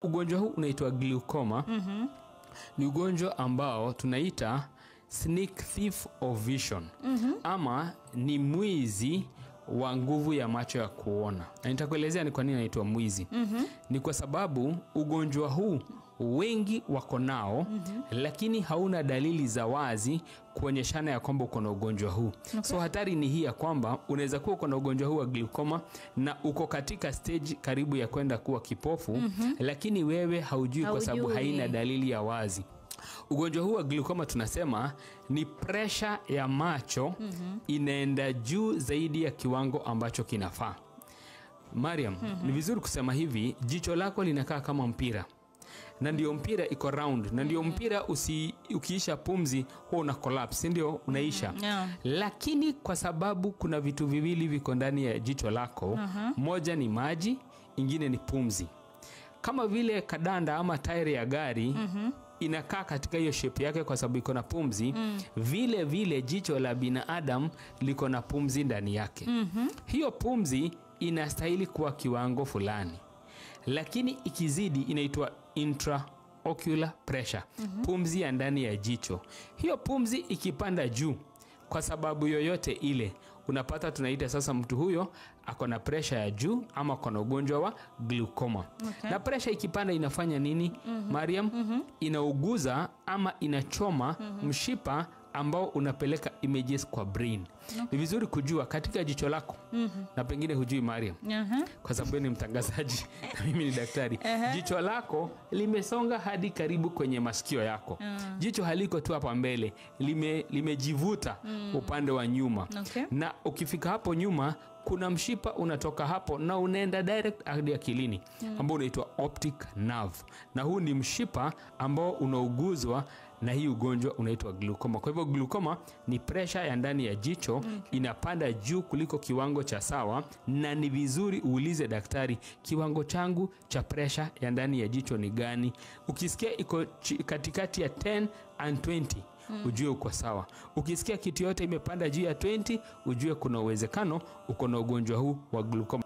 Ugonjwa huu unaitwa glaucoma. Ni ugonjwa ambao tunaita sneak thief of vision. Ama ni mwizi wa nguvu ya macho ya kuona. Na nitakuelezea ni kwa nini inaitwa mwizi. Ni kwa sababu ugonjwa huu wengi wako nao, lakini hauna dalili za wazi kuonyeshana ya kwamba uko na ugonjwa huu. So hatari ni hii ya kwamba unaweza kuwa uko na ugonjwa huu wa glaucoma na uko katika stage karibu ya kwenda kuwa kipofu, lakini wewe haujui kwa sababu haina dalili ya wazi. Ugonjwa huu wa glaucoma tunasema ni pressure ya macho inaenda juu zaidi ya kiwango ambacho kinafaa. Mariam, ni vizuri kusema hivi, jicho lako linakaa kama mpira. Na ndio mpira iko round, na ndio mpira ukiisha pumzi huwa una collapse, ndio unaisha. Lakini kwa sababu kuna vitu viwili viko ndani ya jicho lako, moja ni maji, ingine ni pumzi. Kama vile kadanda ama tairi ya gari inakaa katika hiyo shape yake kwa sababu iko na pumzi, vile vile jicho la binadamu liko na pumzi ndani yake. Hiyo pumzi inastahili kuwa kiwango fulani, lakini ikizidi inaitwa intraocular pressure, pumzi ya ndani ya jicho. Hiyo pumzi ikipanda juu kwa sababu yoyote ile, unapata tunaita sasa mtu huyo ako na pressure ya juu ama ako na ugonjwa wa glaucoma. Na pressure ikipanda inafanya nini, Mariam? Inauguza ama inachoma mshipa ambao unapeleka images kwa brain. Ni vizuri kujua katika jicho lako, na pengine hujui Mariam, kwa sababu ni mtangazaji na mimi ni daktari. Jicho lako limesonga hadi karibu kwenye masikio yako. Jicho haliko tu hapa mbele, limejivuta upande wa nyuma. Na ukifika hapo nyuma, kuna mshipa unatoka hapo na unaenda direct hadi akilini, ambao unaitwa optic nerve. Na huu ni mshipa ambao unauguzwa na hii ugonjwa unaitwa glaucoma. Kwa hivyo glaucoma ni pressure ya ndani ya jicho inapanda juu kuliko kiwango cha sawa, na ni vizuri uulize daktari, kiwango changu cha pressure ya ndani ya jicho ni gani? Ukisikia iko katikati ya 10 and 20, ujue uko sawa. Ukisikia kitu yote imepanda juu ya 20, ujue kuna uwezekano uko na ugonjwa huu wa glaucoma.